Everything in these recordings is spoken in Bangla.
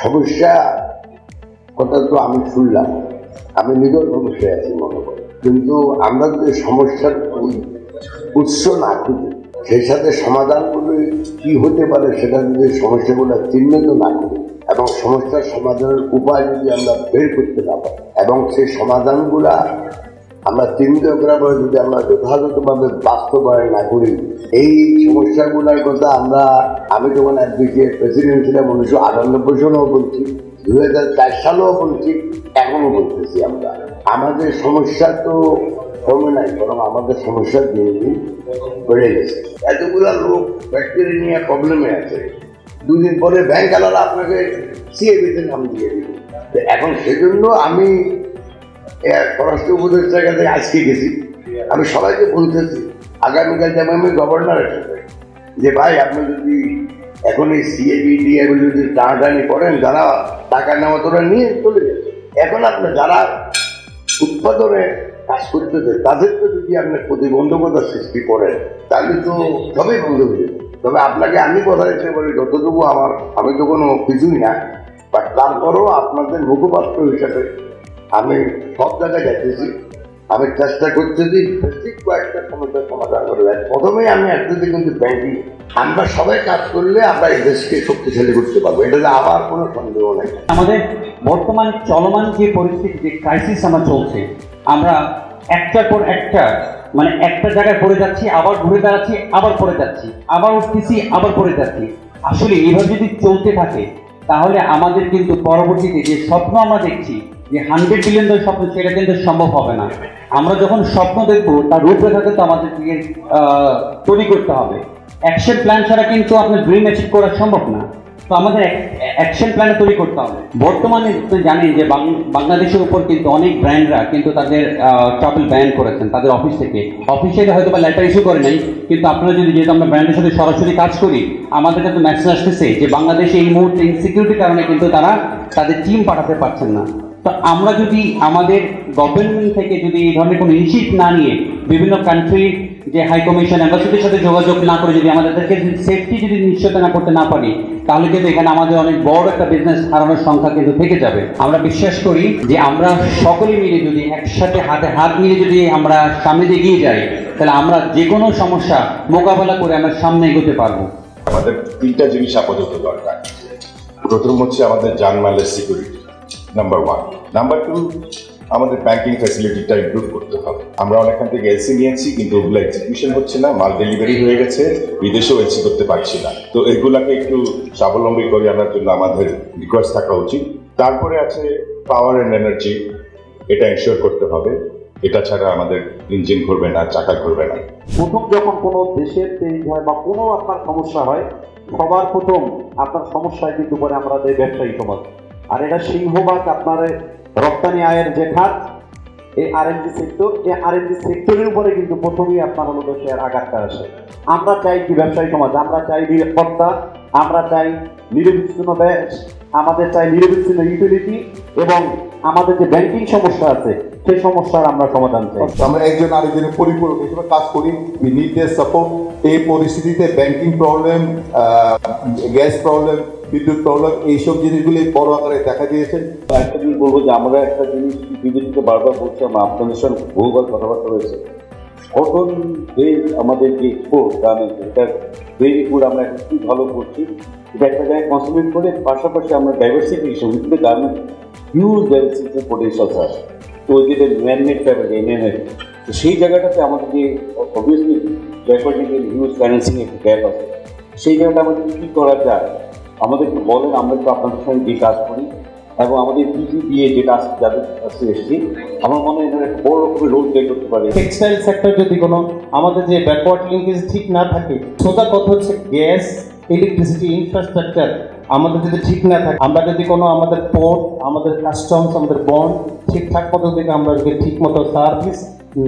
সমস্যা কথা তো আমি শুনলাম, আমি নিজেও সমস্যায় আছি মনে করি, কিন্তু আমরা যদি সমস্যার উৎস না খুঁজি, সেই সাথে সমাধানগুলো কি হতে পারে সেটা যদি সমস্যাগুলো চিহ্নিত না করি এবং সমস্যার সমাধানের উপায় যদি আমরা বের করতে না পারি এবং সেই সমাধানগুলা আমরা চিহ্নিত করার পরে যদি আমরা যথাযথভাবে বাস্তবায়ন না করি, এই সমস্যাগুলোর কথা আমি যখন অ্যাডভোকেট প্রেসিডেন্ট ছিলাম 1998 সালেও বলছি, 2004 সালেও বলছি, এখনো বলতেছি। আমাদের সমস্যা তো কমে নাই, বরং আমাদের সমস্যা দিন দিন বেড়ে গেছে। এতগুলা লোক ফ্যাক্টরি নিয়ে প্রবলেমে আছে, 2 দিন পরে ব্যাংক আলাদা আপনাকে সিএবিতে নাম দিয়ে দিল। এখন সেজন্য আমি পররাষ্ট্র উপদেষ্টার কাছে আজকে গেছি, আমি সবাইকে বলতেছি আগামীকাল যেমন আমি গভর্নরের সাথে যে ভাই আপনি যদি এখন এই সিএবিডি এগুলো যদি টানাটানি করেন, যারা টাকা নেওয়া তোরা নিয়ে চলে যাচ্ছে, এখন আপনি যারা উৎপাদনে কাজ করতেছে তাদেরকে যদি আপনি প্রতিবন্ধকতা সৃষ্টি করেন তাহলে তো সবই বন্ধ হয়ে যাবে। তবে আপনাকে আমি কথা দিতে পারি যতটুকু আমি তো কোনো কিছুই না, বাট তারপরও আপনাদের মুখপাত্র হিসাবে আমি সব জায়গায় যাইতেছি, আমি চেষ্টা করতেছি ঠিক কয়েকটা সমস্যার সমাধান করে দেয়। প্রথমেই আমি আসতেছি কিন্তু ব্যাংকিং, আমরা সবাই কাজ করলে আমরা এই দেশকে শক্তিশালী করতে পারবো, এটাতে আবার কোনো সন্দেহ নেই। আমাদের বর্তমান চলমান যে পরিস্থিতি, যে ক্রাইসিস আমার চলছে, আমরা একটার পর একটা একটা জায়গায় পড়ে যাচ্ছি, আবার ঘুরে দাঁড়াচ্ছি, আবার পড়ে যাচ্ছি, আবার উঠতেছি, আবার পড়ে যাচ্ছি। আসলে এইভাবে যদি চলতে থাকে তাহলে আমাদের কিন্তু পরবর্তীতে যে স্বপ্ন আমরা দেখছি যে 100 বিলিয়ন স্বপ্ন, সেটা কিন্তু সম্ভব হবে না। আমরা যখন স্বপ্ন দেখবো তার রূপরেখা কিন্তু আমাদেরকে তৈরি করতে হবে। অ্যাকশন প্ল্যান ছাড়া কিন্তু আপনার ড্রিম অ্যাচিভ করা সম্ভব না। তো আমাদের অ্যাকশন প্ল্যান তৈরি করতে হবে। বর্তমানে জানেন যে বাংলাদেশের উপর কিন্তু অনেক ব্র্যান্ডরা কিন্তু তাদের ট্রাভেল ব্যান করেছেন তাদের অফিস থেকে। অফিসিয়ালি হয়তো বা লেটার ইস্যু করে নাই, কিন্তু আপনারা যেহেতু আমরা ব্র্যান্ডের সাথে সরাসরি কাজ করি, আমাদের কিন্তু মেসেজ আসতেছে যে বাংলাদেশে এই মুহূর্তে ইনসিকিউরিটির কারণে কিন্তু তারা তাদের টিম পাঠাতে পারছেন না। তো আমরা যদি আমাদের গভর্নমেন্ট থেকে যদি এই ধরনের কোনো ইনিশিয়েটিভ না নিয়ে বিভিন্ন কান্ট্রির যে হাই কমিশন অ্যাম্বাসিডারের সাথে যোগাযোগ না করে যদি আমাদেরকে সেফটি যদি নিশ্চয়তা না করতে না পারি, তাহলে কিন্তু এখানে আমাদের অনেক বড় একটা বিজনেস হারানোর সংখ্যা কিন্তু থেকে যাবে। আমরা বিশ্বাস করি যে আমরা সকলে মিলে যদি একসাথে হাতে হাত মিলে যদি আমরা সামনে এগিয়ে যাই, তাহলে আমরা যে কোনো সমস্যা মোকাবেলা করে আমরা সামনে এগোতে পারবো। আমাদের 3টা জিনিস আপাতত দরকার। প্রথম হচ্ছে আমাদের জানমালের সিকিউরিটি, নাম্বার 1। নাম্বার 2, আমাদের ব্যাংকিং ফ্যাসিলিটিটা ইমপ্রুভ করতে হবে। আমরা অনেকখান থেকে এলসি নিয়েছি, কিন্তু ওগুলো এক্সিকিউশন হচ্ছে না, মাল ডেলিভারি হয়ে গেছে, বিদেশেও এলসি করতে পারছি না। তো এগুলাকে একটু স্বাবলম্বী করে আনার জন্য আমাদের রিকোয়েস্ট থাকা উচিত। তারপরে আছে পাওয়ার অ্যান্ড এনার্জি, এটা এনশিওর করতে হবে। এটা ছাড়া আমাদের ইঞ্জিন ঘুরবে না, চাকা ঘুরবে না। প্রথম যখন কোনো দেশের চেঞ্জ হয় বা কোনো আপনার সমস্যা হয়, সবার প্রথম আপনার সমস্যায় কিন্তু পরে আমাদের ব্যবসায়ী সমাজ। আর এটা সিংহভাগ আপনার রপ্তানি আয়ের যে খাত, এই আরএনডি সেক্টর, এই আরএনডি সেক্টরের উপরে কিন্তু প্রথমেই আপনার হলো দেশের আঘাতটা আসে। আমরা চাই কি ব্যবসায়ী সমাজ, আমরা চাই নিরাপত্তা, আমরা চাই নিরবিচ্ছিন্ন দেশ, আমাদের চাই নিরবিচ্ছিন্ন ইউটিলিটি, এবং আমাদের যে ব্যাংকিং সমস্যা আছে সেই সমস্যার আমরা সমাধান চাই। আমরা একজন আরেকজনের পরিপূরক হিসেবে কাজ করি। We need their support. এই পরিস্থিতিতে ব্যাংকিং প্রবলেম, গ্যাস প্রবলেম, বিদ্যুৎ প্রবলেম, এইসব জিনিসগুলি বড় আকারে দেখা দিয়েছে। একটা জিনিস বলবো যে আমরা একটা জিনিস বিবেচিত বারবার বলছি, আমরা আপনাদের সঙ্গে বহুবার কথাবার্তা রয়েছে। কটন বেস আমাদের যে এক্সপোর্ট, এটার বেস এক্সপোর্ট আমরা এখন খুব ভালো করছি। এটা একটা জায়গায় কনসেন্ট্রেট করে পাশাপাশি আমরা ডাইভার্সিফিকেশন কিন্তু গার্মেন্ট হিউজ ডাইভার্সিটি পোটেনশিয়াল আছে। তো যেটা ম্যানমেড ফ্যাব্রিক, এনএমএফ, তো সেই জায়গাটাতে আমাদের যে অবভিয়াসলি ব্যাকওয়ার্ড হিউজ ফাইন্যান্সিং একটা গ্যাপ আছে, সেই জায়গাটা আমাদের কী করা যায় আমাদের একটু বলেন। আমরা একটু আপনাদের সঙ্গে যে কাজ করি এবং আমাদের পিজি দিয়ে যে কাজ যাদের কাছে এসেছি, আমার মনে হয় এখানে একটা বড় রকমের রোল প্লে করতে পারে। টেক্সটাইল সেক্টর যদি কোনো আমাদের যে ব্যাকওয়ার্ড লিঙ্কেজ ঠিক না থাকে, সোজা কথা হচ্ছে গ্যাস, ইলেকট্রিসিটি, ইনফ্রাস্ট্রাকচার আমাদের যদি ঠিক না থাকে, আমরা যদি কোনো আমাদের পোর্ট, আমাদের কাস্টমস, আমাদের বন্ড ঠিকঠাক পদ্ধতিতে আমরা যদি ঠিক মতো সার্ভিস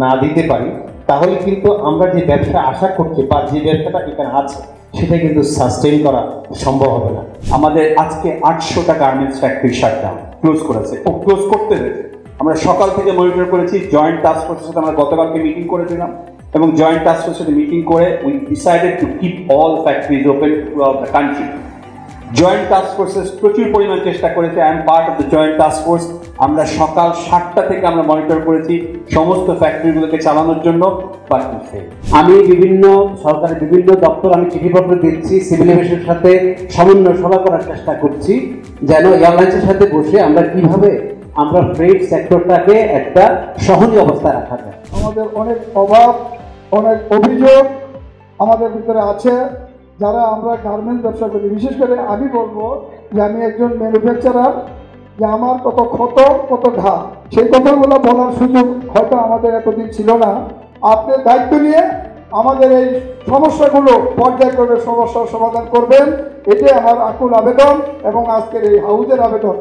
না দিতে পারি, তাহলে কিন্তু আমরা যে ব্যবসা আশা করছি বা যে ব্যবসাটা এখানে আছে সেটা কিন্তু সাস্টেইন করা সম্ভব হবে না। আমাদের আজকে 800টা গার্মেন্টস ফ্যাক্টরি শাটডাউন ক্লোজ করেছে, ক্লোজ করতে হয়েছে। আমরা সকাল থেকে মনিটর করেছি, জয়েন্ট টাস্ক ফোর্সের সাথে আমরা গতকালকে মিটিং করেছিলাম, এবং জয়েন্ট টাস্ক ফোর্সের সাথে মিটিং করে we decided to keep all factories open through out the country. Joint task forces প্রচুর পরিমাণ চেষ্টা করেছে। I am part of the joint task force. আমরা সকাল 7টা থেকে আমরা মনিটর করেছি সমস্ত ফ্যাক্টরিগুলোকে চালানোর জন্য। আমি বিভিন্ন সরকারের বিভিন্ন দপ্তর আমি চিঠিপত্র দিচ্ছি, সিভিল এভিয়েশনের সাথে সমন্বয় সভা করার চেষ্টা করছি, যেন এয়ারলাইন্সের সাথে বসে আমরা কিভাবে আমরা ফ্রেট সেক্টরটাকে একটা সহনীয় অবস্থায় রাখা যায়। আমাদের অনেক অভাব, অনেক অভিযোগ আমাদের ভিতরে আছে যারা আমরা গার্মেন্টস ব্যবসা করি। বিশেষ করে আমি বলবো যে আমি একজন ম্যানুফ্যাকচারার, যে আমার কত ক্ষত কত ঘা, সেই কথাগুলো বলার সুযোগ হয়তো আমাদের এতদিন ছিল না। আপনি দায়িত্ব নিয়ে আমাদের এই সমস্যাগুলো পর্যায়ক্রমে সমস্যার সমাধান করবেন, এটাই আমার আকুল আবেদন এবং আজকের এই হাউজের আবেদন।